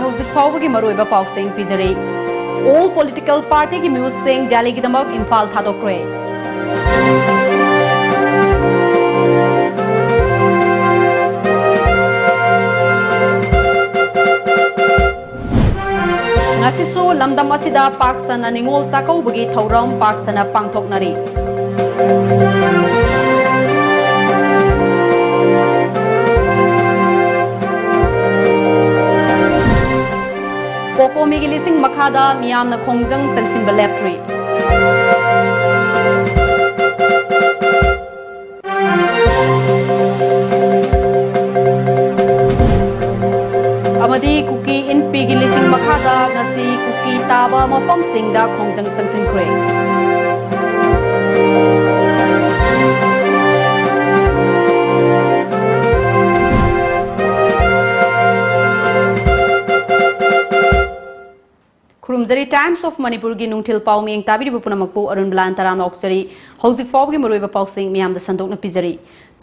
houzik fawbagi maroiba pausing pizari. All political party ki mihut sing Delhi ki damak Imphal thadokre. Ngasiso lamdam asida Paksana ningol chakaubagi thauram Paksana pangthoknari. Poko migilising makhada miyam na khongjang sangsinba leptri. Amadi kuki in pigilising makhada ngasi kuki taba mafam singda khongjang sangsinkre. Kurumjari Times of Manipur gi nungthil pau meng tabiri bupunamakpu ARUNBALA taran oksari houzik fawb gi maroiba pausing miyam da sandokna pizari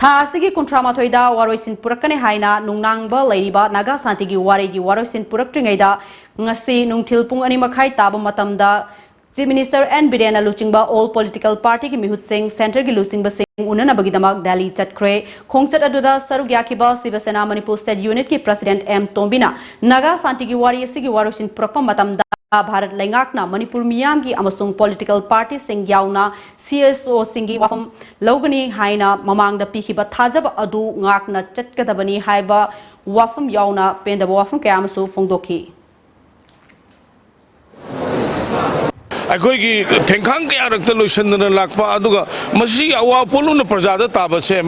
tha asigi kontrama thoida waroisin purakane haina nungnangba leiriba naga santi gi waroisin puraktringaida ngasi nungthil pung ani makhai taba matamda Chief Minister N Birena Luchingba all political party ki mihut sing center gi Luchingba sing unana bagidamak Delhi chatkre khongchat aduda saruk yakiba Sivasena Manipur State Unit ki President M Tombina naga santi gi wari asigi waroisin purakpa matamda Bharat Lengakna Manipur Miyam ki amasung political party sing yauna CSO singi wafam logani haina mamang da pikhiba thajab adu ngakna chatkadabani haiba wafam yauna pendaba wafam kayamasu fongdoki अखोई थेंखांग क्या रक्त lotion लापा अवा पोलून प्रजा ताबसे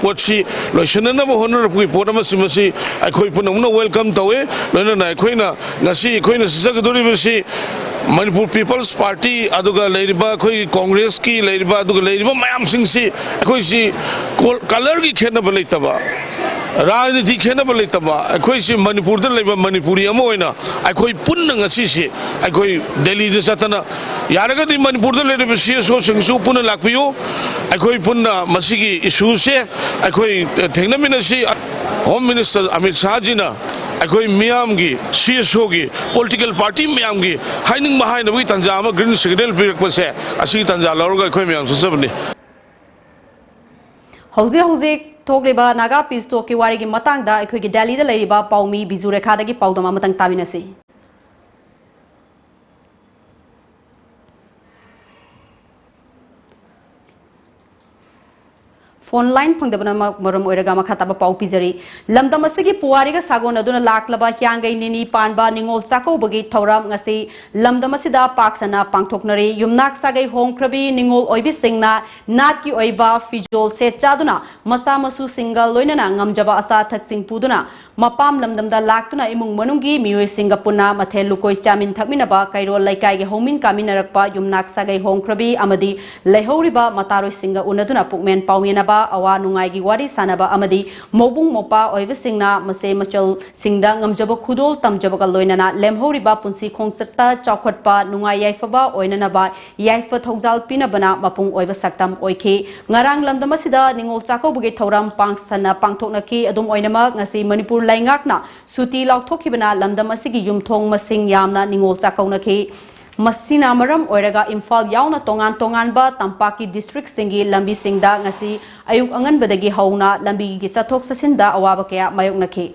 पोटी lotion होनरपी पोट अखोई पुनः welcome तौे लोनना अखोना सिजगदौरीबी Manipur People's Party Congress की मैम कलर की खेनब लेतबा राजनीति खेनब लेतबा मणिपुर मणिपुरी पुनः दिल्ली चतना यारगदी मणिपुर CSO पुनः लापियो पुनः इशू से थेंगनमिनसी होम मिनिस्टर अमित शाह जी मियाम की CSO की पॉलिटिकल पार्टी मियाम की हाइनिंग महाइनबी तंजा ग्रीन सिग्नल पीरकपसे असी तंजा लौरगा अखोई मियाम सुसबनी हौजे थोकलेबा नागा पीसतो की वारी की मतंगदा अखोई की दिल्ली दा लेरिबा पाउमी बिजु रेखादा की पाउदमा Matang ताबिनसी phone line phangdabana maram oiraga makhataba pau pijari lamdam asigi puwariga sagon aduna laklaba hyangai nini panba ningol chako bagi thauram ngasi lamdam asida paksana pangthoknari yumnak sagai hongkrabi ningol oibi singna nat ki oiba fijol se chaduna masa masu single loinana ngamjaba asa thaksing puduna mapam lamdamda laktuna imung manungi mioi singapuna mathe lukoi chamin thakminaba kairo laikai ge homin kaminarakpa yumnak sagai hongkrabi amadi lehoriba mataroi singa unaduna pukmen pawmenaba awa nungai gi wari sanaba amadi mobung mopa oiba singna mase machal singda ngamjaba khudol tamjaba loinana lemhoriba punsi khongsatta chawkhatpa nungai yaifaba oinanaba yaifa thogjal pinabana mapung oiba saktam oikhi ngarang lamdam asida ningol chako buge thoram pangsana pangthoknaki adum oinama ngasi manipur laingakna suti lauthokibana lamdam asigi yumthong masing yamna ningol chakaunaki masina maram oiraga Imphal yauna tongan ba tampaki district singi lambi singda ngasi ayuk angan badagi hauna lambi gi sathok sasinda awaba kaya mayoknaki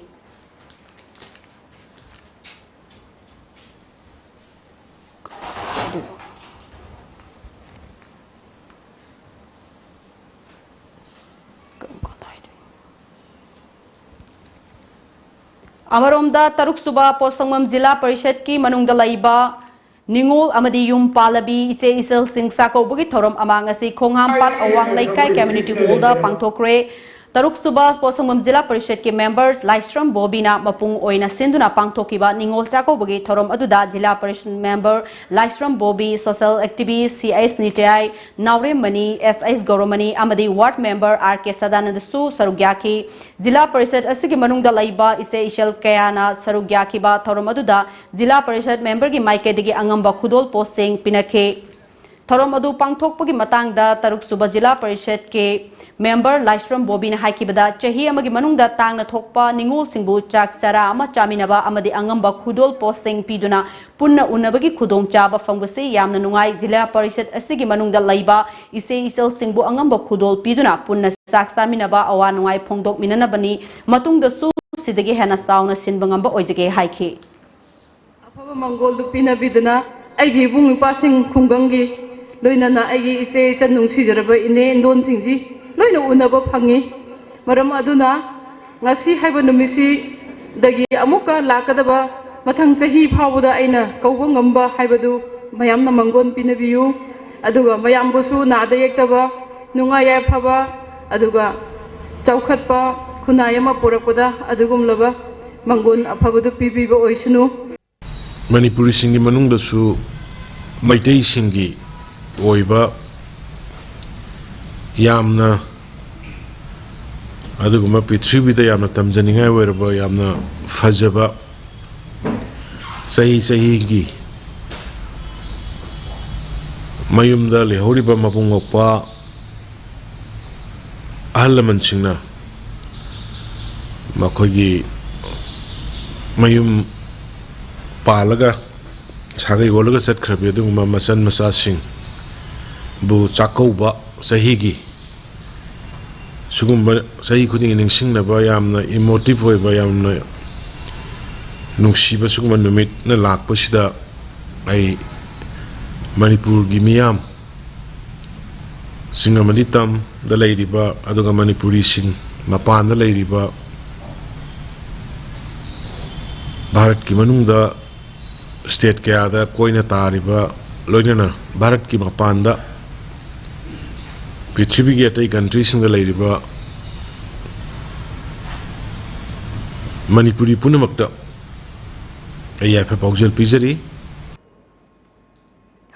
Amaromda Taruk Suba Posangmam Jila Parishad ki manungda laiba Ningol amadi yum palabi ise isel sing sako bugi thorom amang asi khongham pat awang laikai community hall da pangthokre Taruk Suba Posangmam Jila Parishad ki members Laistram Bobina mapung oina sinduna pangthokiba ningol chako bugi thorom aduda Jila Parishad member Laistram Bobi social activist CIS Nitai Naure Mani SIS Goromani amadi ward member RK Sadanandasu sarugyaki Jila Parishad asigi manungda laiba ise ishel kayana sarugyaki ba thorom aduda Jila Parishad member gi maike digi angamba khudol posting pinake थौरम अदु पांगथोकपगी मतंगदा तरुक सुबा जिला परिषद के member लाइस्ट्रम बोबीना हाइकिबदा चही अमगी मनुंगदा तांगना थोकपा निंगोल सिंबु चाक चारा अमा चामिनबा अमदी अंगंबा खुदोल posting पीदुना पुन्ना उन्नबगी खुदोंग चाबा फंगबसे यामना नुंगाई जिला परिषद असिगी मनुंगदा लैबा इसे इसल सिंबु अंगंबा खुदोल पीदुना पुन्ना चाक चामिनबा अवा नुंगाई फोंगदोक मिननबनी मतुंगदसु सिदगी हेना साउना सिनबंगंबा ओइजगे हाइखी अफबा मंगोल दुपिना बिदना आइगी बुंग पासिंग खुंगंगी लोइनाना आइगी इसे चनुंग सिजरबा इने इंदोन सिंजी लोइना उनबा फंगी मरम अदुना ngasi haiba numisi dagi amuka lakadaba mathang chahi phawda aina kauba ngamba haibadu mayamna mangon pinabiyu aduga mayambusu nada yektaba nunga ya phaba aduga chaukhatpa khunayama porakpada adugumlaba mangon aphabadu pibiba oisunu Manipuri singi manungda su maitei singi oiba yamna aduguma prithivida yamna tamjaningai oiraba yamna fajaba sahi gi mayumda lehoriba mabungokpa ahalaman singna makogi mayum palaga sagai golaga satkhrabe aduguma masan masa sing bu chakauba sahi gi sugumba sahi khuding ningsing na ba yamna emotive hoy ba yamna nungsiba sugumba numit na lakpa sida ai Manipur gi miyam singamani tam da leiriba aduga Manipuri sing mapan da leiriba Bharat ki manungda state kaya da koina tariba loinana Bharat ki mapan da Prithvi ki atai countries in the Ladiba Manipuri Punamakta Ayapa Paujal Pizari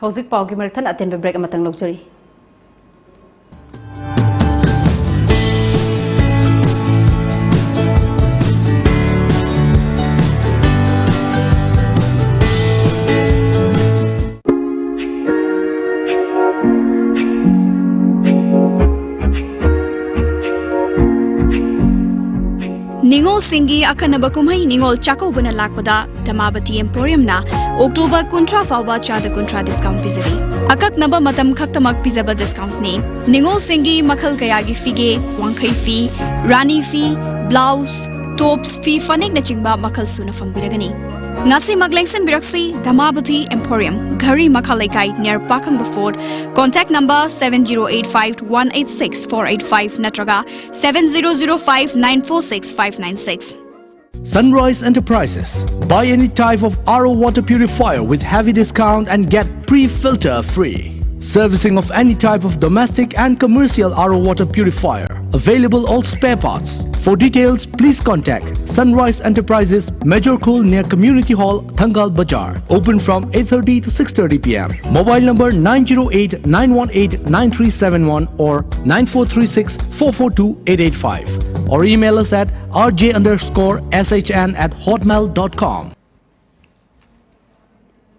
Hauzik Paugi Marathon attend break amatang luxury. Ningol Singi Akanaba Kumai Ningol Chako Buna Lakpada, Damabati Emporium na, October Kuntra Fawa Chada Kuntra discount visari. Akak Naba Matam Kaktamak Pizaba discount name. Ningol Singi Makal Kayagi Fige, Wankai fee, Rani fee, blouse, tops fee, Fanek Nachingba Makal Suna Fangbiragani. Ngasi Maglengsen Biraksi, Damabati Emporium, Gari Makalekai near Pakang Baford. Contact number 7085-186-485 Natraga 7005-946-596. Sunrise Enterprises. Buy any type of RO water purifier with heavy discount and get pre-filter free. Servicing of any type of domestic and commercial RO water purifier. Available all spare parts. For details, please contact Sunrise Enterprises, Major Cool near Community Hall, Thangal Bazaar. Open from 8:30 to 6:30 p.m. Mobile number 908-918-9371 or 9436-442-885. Or email us at rj_shn@hotmail.com.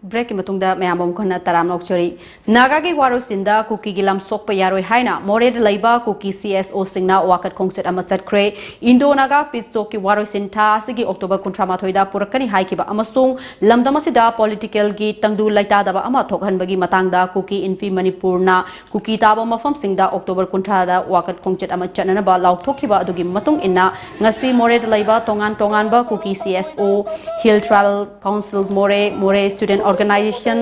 Break matungda mayamom khona taram nokchori naga gi waro sinda kuki gilam sokpa yaroi haina more de laiba kuki CSO singna wakat khongset amasat kre indo naga pitsto ki waro sinta sigi october kuntrama thoida purakani haikiba amasung lamdamasida political gi tangdu laita daba ama thokhan bagi matangda kuki infi manipurna kuki taba mafam singda october kuntrada wakat khongset ama chanana ba laukthokiba adugi matung inna ngasi more de laiba tongan ba kuki CSO Hill Travel Council more student organization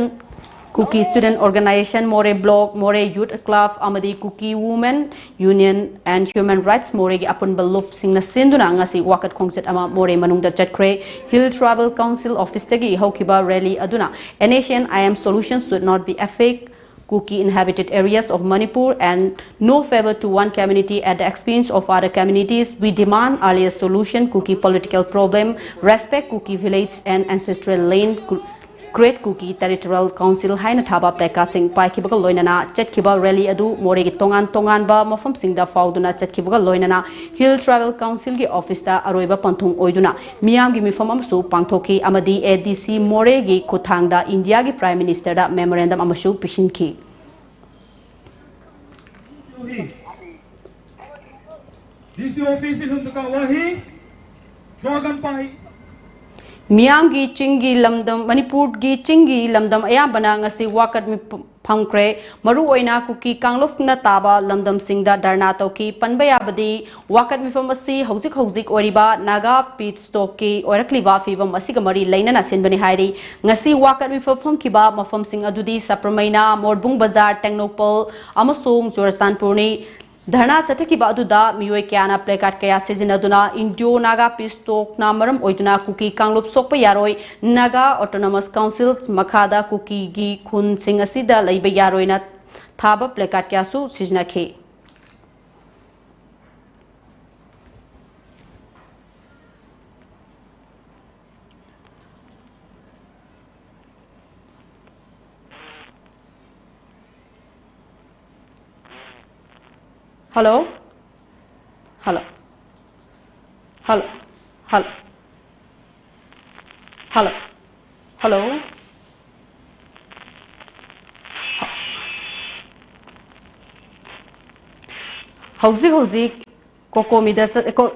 Cookie Student Organization, More Blog, More Youth Club, Amadi Cookie Women Union and Human Rights, More Apun Baluf Singna Sinduna ngasi wakat kongset ama More Manungda Chatkre, Hill Travel Council Office Tegi Hokiba Rally Aduna. NACN IM solutions should not be affect Cookie inhabited areas of Manipur and no favor to one community at the expense of other communities. We demand earlier solution Cookie political problem, respect Cookie village and ancestral land. Great Cookie Territorial Council Haina Thaba Prakasing Paikibaga Loinana, Chetkiba Rally Adu, Moregi Tongan Ba, Mofam Singda Fauduna, Chetkibaga Loinana, Hill Travel Council Gi Office da Aroiba Pantung Oiduna, Miam Gimi Famamsu, Pangtoki, Amadi ADC Moregi Kutangda, India Gi Prime Minister da Memorandum Amashu Pishinki. DC office in Hunduka Wahi, Slogan Pai. Miyangi Chingi Lamdam, Manipurgi Chingi Lamdam Ayambana ngasi wakat mi phamkre maru oina kuki kangluf na taba lamdam singda darna toki panbayabadi wakat mi famasi hauzik oriba naga pit stoki orakliwa fibam asiga mari lainana sinbani hairi ngasi wakat mi fam kiba mafam sing adudi sapramaina morbung bazar technopol amasung jorasanpurni Dharna Sataki Baduda, Miwe Kiana Plakat Kaya Sizinaduna, Indio Naga Pistok Namaram Oiduna Kuki Kanglup Sopa Yaroi, Naga Autonomous Councils, Makada Kuki Gi Kun Singasida Laiba Yaroina Thaba Plakat Kasu Siznake. Hello? Hello? Hello? Hello? Hello? Hello? Hauzik Kokomida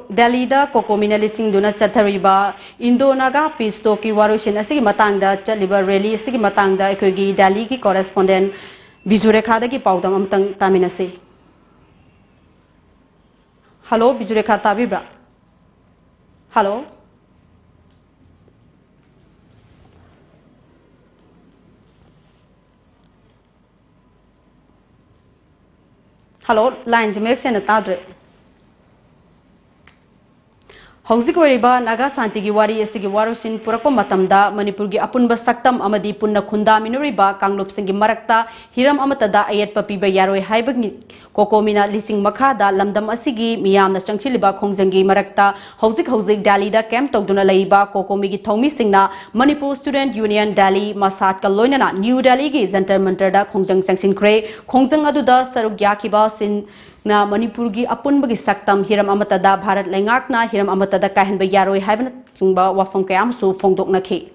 Delhi da Kokomina listing duna chathariba Indo Naga Pisto ki warushin asigi matangda chaliba rally asigi matangda ekogi Delhi ki correspondent Bijurekha da ki paudam amtang taminasi. Hello, Bijurekha Tabibra. Hello. Hello, line Jamek Senatadre. Hauzik Wariba, Naga Santigi Wari, Esigi Warushin, Purapa Matamda, Manipurgi Apunba Saktam, Amadi Punna Kunda, Minuriba, Kanglup Singi Marakta, Hiram Amatada, Ayat Papiba Yaroi, Haibag Kokomina, Lising Makada, Lamdam Asigi, Miyam, the Changchiliba, Kongzangi Marakta, Hauzik Dalida, Camp Togduna Laiba, Kokomigi Tomi Singna, Manipur Student Union, Dali, Masat Kaloinana, New Delhi, Zantar Mantarda, Kongjang Sangsin Kre, Kongjang Aduda, Sarugyakiba, Sin. Na Manipurgi apunbagi saktam hiram amatada Bharat Lengakna hiram amatada kahenba yaroi haiban chingba wafam kayam su fongdok nakhi.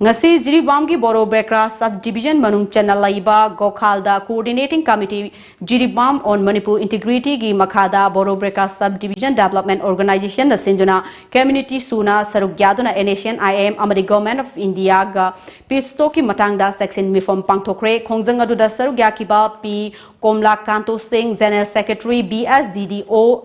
Ngasi Jiribamgi Boro Brekra Subdivision Manung Chanalaiba Gokhalda Coordinating Committee Jiribam on Manipur Integrity Gi Makhada Boro Brekra Subdivision Development Organization na Sinduna Community Suna Sarugyaduna NATION IM Amadi Government of India ga Pitstoki Matangda Section Mifom Pangtokre Kongjang Aduda Sarugyakiba P Komla Kanto Singh General Secretary BSDDO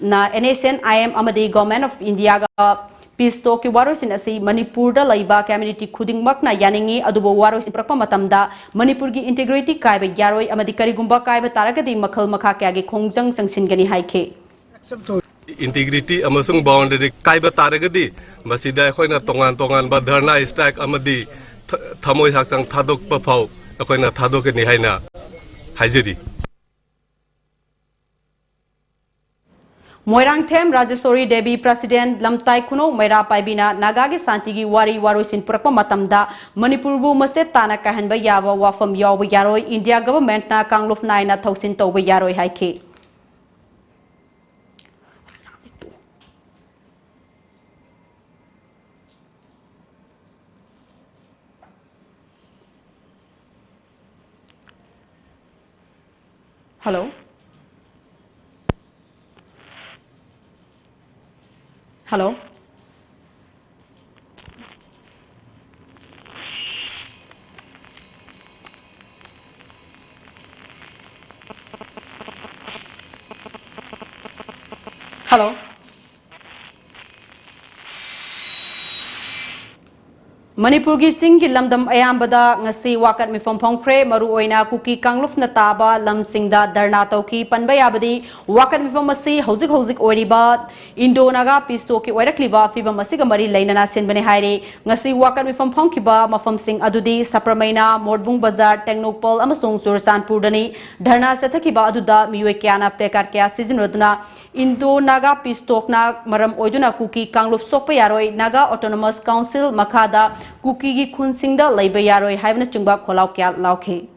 na NATION IM Amadi Government of India ga Pisto ki warosin asi Manipur da laiba community khuding makna yaningi adubo warosin prakpa matamda Manipur gi integrity kaiba yaroi amadi karigumba kaiba taragadi makhal makha kyagi khongjang sangsingani haike integrity amasung boundary kaiba taragadi masida khoina tongan ba dharna strike amadi thamoi haksang thadok pa phau akoina thadok ni haina haijeri Moirang Them Rajasori Devi President Lamtai Kuno Maira Paibina Nagagi Santigi Wari Warosin Purapa Matamda Manipurbu Maset Tana Kahanba Yava Wafam Yawa Yaroi India Government na Kangluf Naina Thosin Toba Yaroi Haike. Hello. Hello. Hello. Manipur gi sing gi lamdam ayambada ngasi wakat mi phomphong kre maru oina kuki kangluf na taba lam singda darna toki panbayabadi wakat mi phomasi hauzik oriba Indo Naga Pisto ki oirakliba fiba masiga mari lainana sinbani haire ngasi wakat mi phomphong kiba mafam sing adudi sapramaina morbung bazar technopol amasung sursanpur dani dharna sethakiba aduda miwe kyana prekar kya sizinroduna Indo Naga Pisto na maram oiduna kuki kangluf sokpa yaroi Naga Autonomous Council Makada Kuki gi khun singda laiba yaroi haibna chungba kholau kya lauke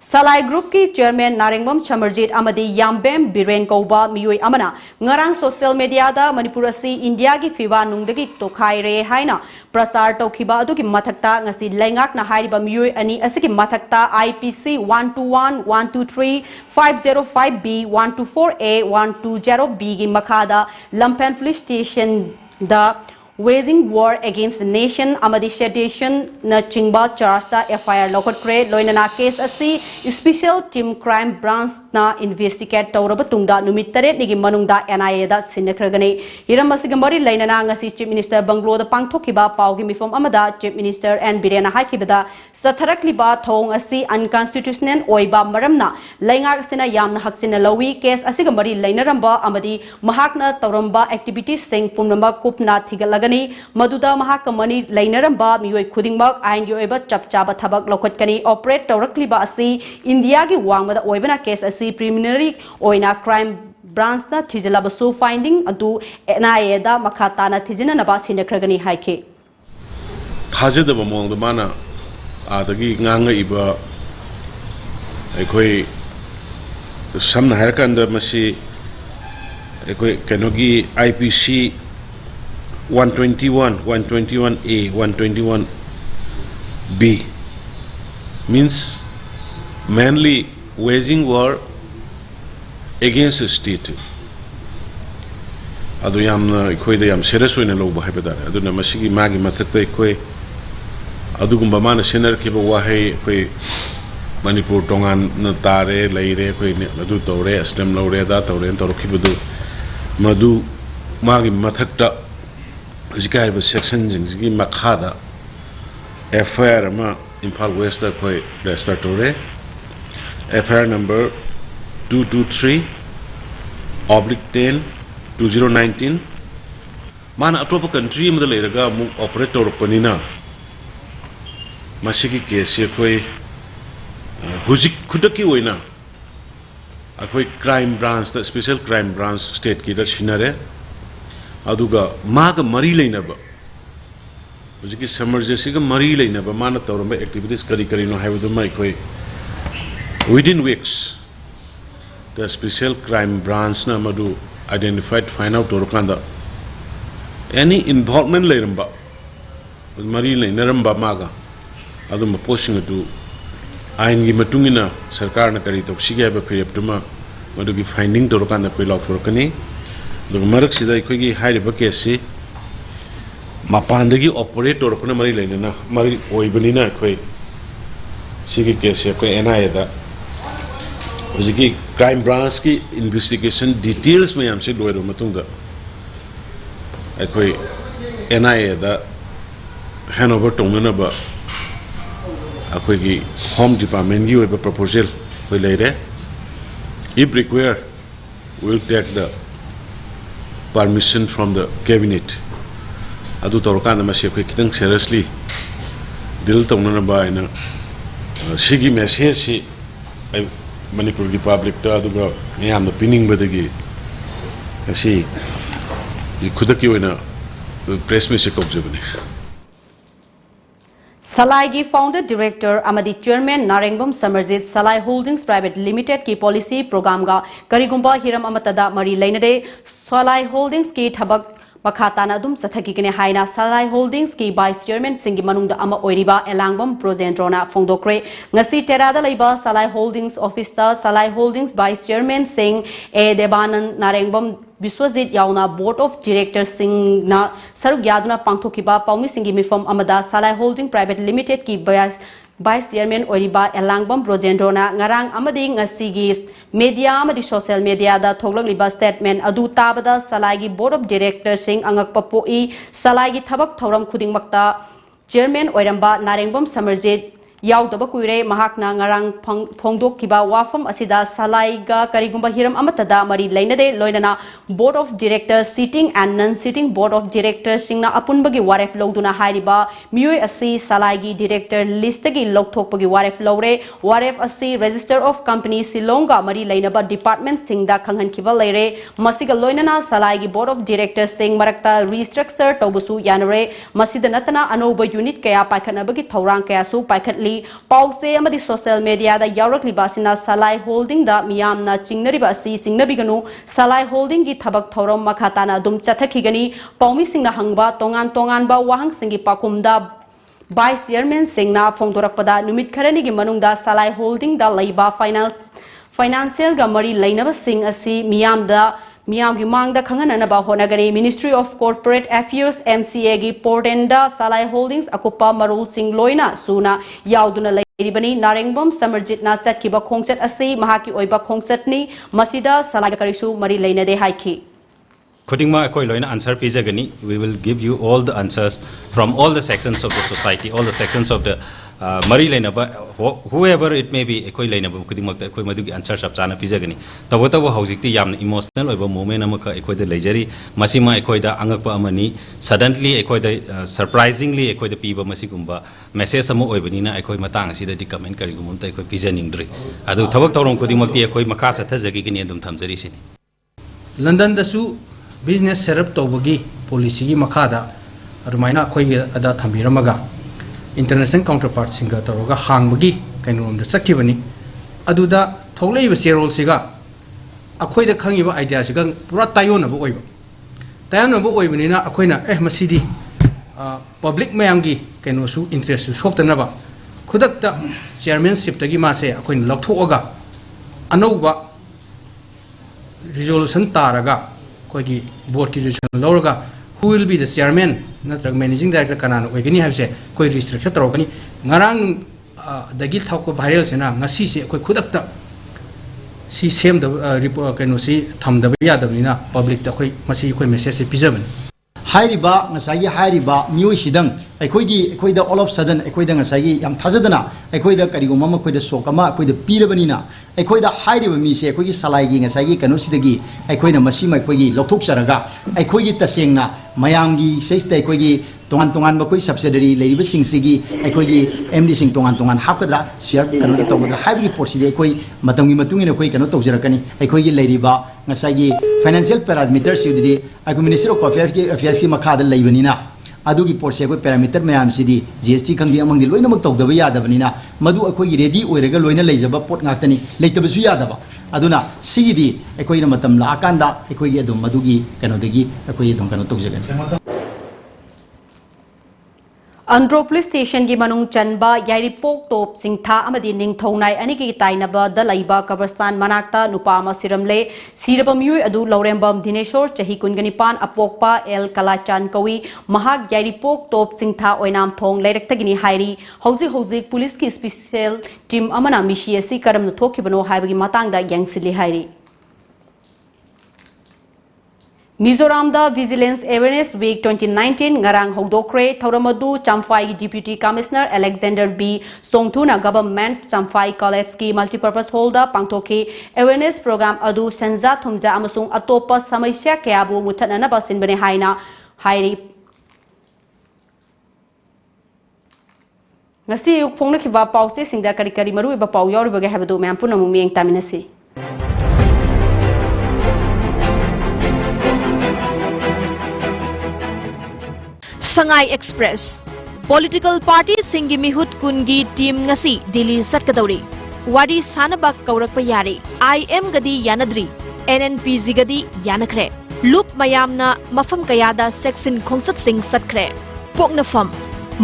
Salai Group ki Chairman Narengbam Chamarjit amadi Yambem Biren Kauba Miyoi Amana ngarang social media da Manipur asi India ki fiba nungdagi tokhai re haina prasar tokhiba adu ki mathakta ngasi laingak na hairiba miyoi ani asiki mathakta IPC 121 123 505B 124A 120B gi makhada Lampan Police Station da waging war against the nation amadi sedition na chingba charge ta FIR lokot kre loinana case asi special team crime branch na investigate tawraba tungda numit tare nigi manungda NIA da sinnakragani hiram asigambari lainana ngasi chief minister banglo da pangthokiba paugi mifom amada chief minister and birena haikibada satharakliba thong asi unconstitutional oiba maramna lainga sina yamna haksina lawi case asigambari lainaramba amadi mahakna tawramba activities sing punamba kupna thigalaga Maduda Mahakamani Lainaramba Miyoi Kudingmak and Yoeba Chapchaba Tabak Lokotkani operate Torakliba Asi India gi Wangmada Oibana case Asi preliminary Oina crime branch na Tijalabasu finding adu NIA da Makatana Tijina Nabasi Nakragani Haike. Hazard of among the mana Adagi Nanga Iba Ekoi some Harkanda Masi Ekoi Kanogi IPC 121, 121A, 121B means mainly waging war against the state. Adu yamna ikoi da yam serious wena lo bahai bada. Adu na masigi magi mathakta ikoi adu gumba mana senar kiba wahai ikoi Manipur tongan na tare laire ikoi adu tore aslam laure da tore toro kibadu madu magi mathakta Zikariba section zingzi makhada FIR ma Impal West koi register tore FIR number 223/10/2019 mana atopa country ma leraga mu operator panina masigi case koi huzik khudaki oina akoi crime branch the special crime branch state ki da shinare aduga maga mari leinaba hujiki emergency ga mari leinaba mana tawramba activities kari no haibu mai koi within weeks the special crime branch na madu identified find out torkanda any involvement leiramba mari leinaramba maga adu ma posting adu ain gi matungina sarkar na kari toksiga ba phireptuma madu gi finding torkanda pe lok torkani the Marak Sida Kogi Hide Bakesi Mapandagi operator Kuna Mari Lena Mari Oibanina Quay Sigi Kesia Quay Enaida Oziki crime branch ki investigation details may am said Loido Matunda Aquay Enaida Hanover Tomanaba Aquay Home Department you have a proposal for later if required we'll take the permission from the cabinet. Adu torokana masih kitang seriously deal tawna ba ina sigi message si Manipur gi public ta adu ga meyam na pinning badagi asi ikudaki oina press message kopjebani. Salai gi founder director amadi chairman Narengbam Samarjit Salai Holdings Private Limited ki policy program ga karigumba hiram amatada mari lainade Salai Holdings ki thabak makhatana adum sathakikine haina Salai Holdings ki vice chairman singi manungda ama oiriba Elangbam Projendrona Fongdokre ngasi terada leiba Salai Holdings office ta Salai Holdings vice chairman Singh A Debanan Narengbam Biswajit Yauna Board of Directors Singh na Saruk Yaduna Pangthokiba Paumi Singi Mifam Amada Salai Holding Private Limited ki Vice Chairman Oriba Elangbam Projendrona Ngarang Amadi Ngasigi Media Amadi Social Media da Thoglakliba Statement Adu Tabada Salai Board of Directors Singh Angakpapoi Salai Thabak Thoram Khudingmakta Chairman Oiramba Narengbam Samarjit Yaudaba Kuire Mahakna Ngarang Pongdok Kiba Wafam Asida Salaiga Karigumba Hiram Amatada Mari Lainade Loinana Board of Directors Sitting and Non-Sitting Board of Directors Singna Apunbagi Waref Logduna Hairiba Mui Asi Salaigi Director Listagi Logthokpagi Waref Lore Waref Asi Register of Company Silonga Mari Lainaba Department Singda Kanghan Kiva Lere Masiga Loinana Salaigi Board of Directors Sing Marakta Restructure Tobusu Yanare Masida Natana Anoba Unit Kaya Paikanabagi Taurang Kaya Su Paikat हाइगटली पाउसे अमदी social media दा यावरकलिबा सिना सलाई holding दा मियामना चिंगनरिबा असि चिंगनबिगनु सलाई holding की थबक थौरम मखाताना अदुम चथखिगनी पौमी सिंगना हंगबा तोंगान तोंगानबा वाहंग सिंगी पाकुमदा वाइस चेयरमैन सिंगना फोंदोरकपदा नुमित खरनी की मनुंगदा सलाई होल्डिंग दा लैबा फाइनेंशियल गा मरी लैनबा सिंग असि मियाम की मांग खंगननबा होनगनी ministry of corporate affairs MCA की पोर्टेंडा सलाई होल्डिंग्स अकुपा मरोल सिंग लोइना सुना याउदुना लैरिबनी नारेंगबम समरजितना चटकिबा खोंगचट असि महाकी ओइबा खोंगचटनी मसिदा सलाई करिसु मरी लैनदे हाइखी खुदिंगमा अखोई लोइना answer पिजगनी we will give you all the answers from all the sections of the society, all the sections of the mari lainaba whoever it may be अखोई lainaba खुदिंगमक्ता अखोई मदुगी answer सब चाना पिजगनी तबो तबो हौजिकती यामना इमोशनल ओइबा मोमेंट अमका अखोइदा लेजरी मसिमा अखोइदा अंगकपा अमनी सडनली अखोइदा सरप्राइजिंगली अखोइदा पीबा मसिगुंबा message Amo ओइबनिना अखोइ Matang असिदा comment करिगुमता अखोइ पिजनिंद्री अदु थबक तौरम खुदिंगमक्ती अखोइ मखा सथजगिगनी अदुम थमजरी सिनी लंदन दसु बिजनेस सेटअप तौबगी पॉलिसी की मखादा अरुमाइना अखोई अदा थंबिरमगा इंटरनेशनल काउंटर पार्ट सिंगा तौरगा हांगबगी कैनोम द चखिबनी अदुदा थौलेइब शेरोल सिगा अखोइदा खंगिबा आइडिया सिगा पूरा तायोनबो ओइबनिना अखोइना मसिदी पब्लिक मयामगी कैनोसु इंटरेस्ट सोक्तनबा खुदक्ता चेयरमैनशिप तगी मासे अखोइना लौथोगा अनौबा रिजोल्यूशन तारगा कोई बोर्ड की रिजोल्यूशन लौरगा who will be the chairman नत्रग मैनेजिंग डायरेक्टर कनान ओइगनी हाबसे कोई रिस्ट्रिक्शन तौरगनी ngarang दगी थाको वायरल सेना ngasi से कोई खुदक्ता सी सेम द रिपोर्ट कैनो सी थमदब यादबनिना पब्लिक द कोई मसी कोई मैसेज से पिजबनी हाइरिबा ngसाई हाइरिबा मियोइ सिदंग अखोइदा ऑल ऑफ सडन अखोइदा ngसाई याम थाजदना अखोइदा करिगुमा मखोइदा सोकमा अखोइदा पीरबनिना अखोइदा हाइरिबा मीसे अखोइगी सलाइगी ngसाई कनो सिदगी अखोइना मसीमा अखोइगी लौथोकसरगा अखोइगी तसेंगना मयांगी सेस्ते अखोइगी तोंगान तोंगान बकोइ सब्सिडरी लेरिबा सिंगसिगी अखोइगी एमडी सिंग तोंगान तोंगान हापकदरा शेयर कनो तौगदरा हाइबी पोर्सिदे अखोइ मतंगी मतुंगिना अखोइ कनो तौजरकनी अखोइगी लेरिबा ngसाई फाइनेंशियल पैरामीटर सिदि अखोइ मिनिस्ट्री ऑफ अफेयर्स की मखादा लेबनिना अदुगी पोर्से अखोइ पैरामीटर मयाम सिदि जीएसटी खंगी अमंगी लोइनमक तौदबा यादबनिना मदु अखोइगी रेडी ओइरगा लोइना लेजबा पोट गातनी लेतबसु यादबा अदुना सिगिदी अखोइना मतम लाकांदा अखोइगी अदुम मदुगी कनोदगी अखोइ अदुम कनो तौजगनी अंड्रो पुलिस स्टेशन की मनुंग चनबा यारिपोक टोप सिंथा अमदी निंगथौनाय अनिगी ताइनबा द लैबा कब्रस्तान मनाक्ता नुपामा सिरमले सिरबा मियुइ अदु लौरेंबम दिनेश्वर चही कुनगनिपान अपोकपा एल कलाचान कवी महाग यारिपोक टोप सिंथा ओइनाम थोंग लेरक्तगिनी हाइरी हौजी पुलिस की स्पेशल टीम अमना मिशी असि करम थोखिबनो हाइबगी मतांगदा यंगसिली हाइरी मिजोराम दा vigilance awareness week 2019 ngarang hodokre thauramadu champhai deputy commissioner Alexander B Songthuna government champhai college ki multipurpose hall da pangthoki awareness program adu sanja thumja amasung atopa samasya kyabu muthanana basinbane haina hairi ngasi yuk phongna khiba pause singda kari kari maru ba pau yor bage habadu ma'am punamu mieng taminasi Sangai Express Political Party Singi Mihut Kungi Team Ngasi Delhi Satkadori Wadi Sanabak Kaurakpa Yari IM Gadi Yanadri NNPZ Gadi Yanakre Loop Mayamna Mafam Kayada Section Kongsat Singh Satkre Poknafam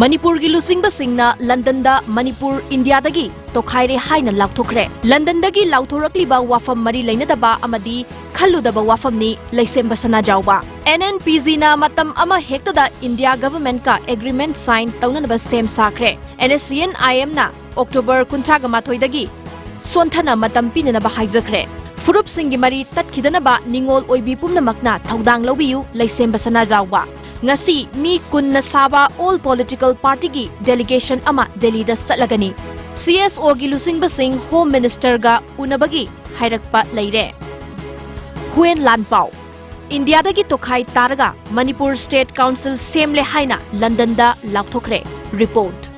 Manipur gi lusingba singna London da Manipur India dagi tokhaire haina lauthokre London dagi lauthorakli ba wafam mari lainadaba amadi khalludaba wafam ni laisemba sana jawba NNPZ na matam ama hekta da India government ka agreement sign taunanaba sem sakre NSCN IM na October 19 dagi sonthana matam pinanaba haijakre Furup singi mari tatkidanaba ningol oibi pumnamakna thaudang lobiyu laisemba sana jawba ngasi mi kunna saba all political party gi delegation ama Delhi da satlagani CSO gi lusingba sing home minister ga unabagi hairakpa leire Huen Lanpao India da gi tokhai taraga Manipur State Council semle haina London da lauthokre report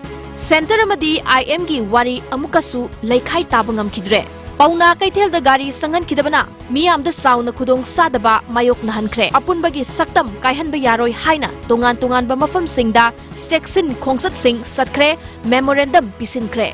Center amadi IM gi wari amukasu laikhai tabangam kidre Pauna Kaitel Gari Sangan Kidabana, Miam the Sound Kudong Sadaba, Mayok Nahankre, Apunbagi Saktam, Kaihan Bayaroi Haina, Tungan Bamafam Singda, Sexin Kongsat Sing, Satkre, Memorandum Pisinkre.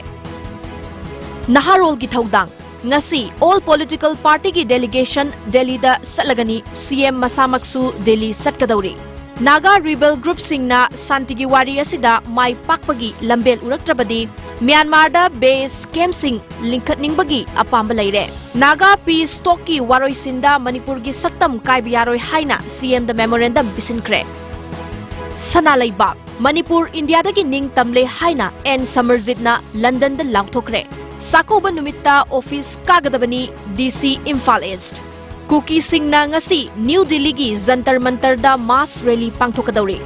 Naharol Gitaudang, Ngasi, all political party ki delegation, Delhi da Salagani, CM Masamaksu, Delhi Satkadauri. Naga rebel group singna Santigi Wari Asida, Mai Pakpagi, Lambel Uraktrabadi, Myanmar da base camp sing linkat ningbagi apamba leire. Naga peace talki waroi sinda Manipur gi saktam kaibiyaroi haina CM the memorandum bisinkre. Sana laibak Manipur India da gi ning tamle haina N Samarjit na London da langthokre. Sakoba numitta office kagadabani DC Imphal East. Kuki Singh na ngasi New Delhi gi Jantar Mantar da mass rally pangthokadauri.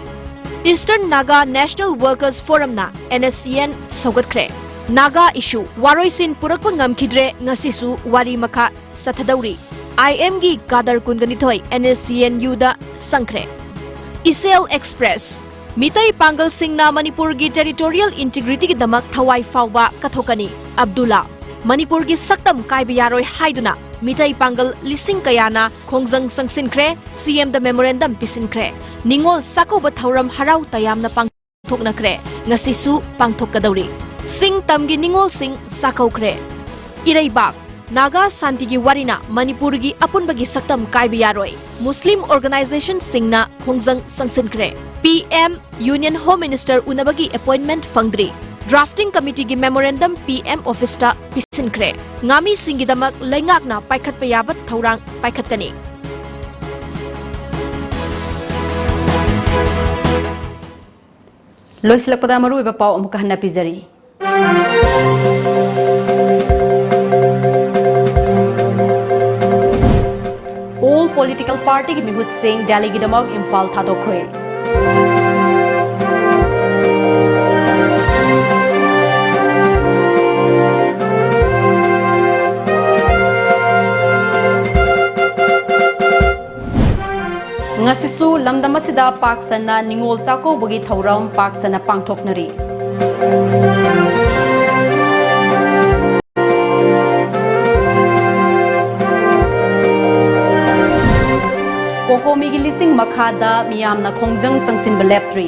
Eastern Naga National Workers Forum na NSCN Sogatkre. Naga issue Waroisin Purakpa Ngamkidre Ngasisu Wari Maka Satadauri. IM gi Kadar Kunganitoy NSCN Yuda Sankre. Isel Express Mitai Pangal Singh na Manipur gi territorial integrity gi damak thawai fawba kathokani. Abdullah Manipur gi saktam kaibiyaroi haiduna Mitai Pangal Lising Kayana Khongjang Sangsinkre CM the memorandum pisinkre Ningol Sakoba Thauram Harau Tayamna Pangthoknakre Ngasisu Pangthokadauri Sing Tamgi Ningol Sing Sakokre Iraibak Naga Santigi Warina Manipurgi Apunbagi Saktam Kaibiyaroi Muslim Organization Singna Khongjang Sangsinkre PM Union Home Minister Unabagi appointment Fangdri Drafting Committee gi memorandum PM office ta pisinkre ngami singidamak laingakna paikhat payabat thaurang paikhatkani Loislakpada maru iba pau amuka hanna pizari All political party gi mihut sing Delhi gi damak Imphal thadokre Ngasisu lamdamasida paksana ningol sako bagi thauram paksana pangthoknari Kokomi gi lising makhada miyamna khongjang sangsin beleptri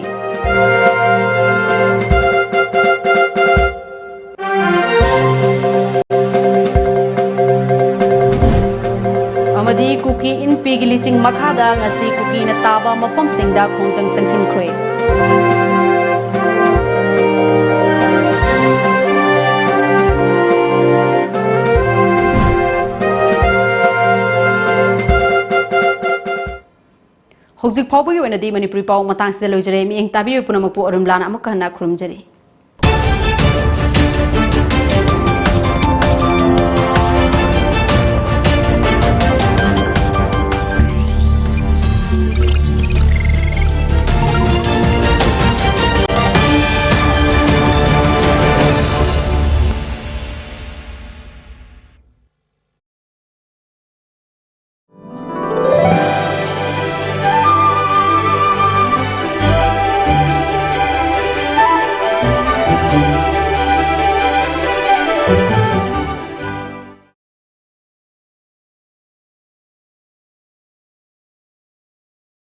Kuki in Pigiliching Makada ngasi kuki na taba mafam singda khongjang sangsin khre Hojik phawbagi oina di Manipuri paw matang sida loijare mi eng tabi punamakpu ARUNBALA amuk kana khurumjari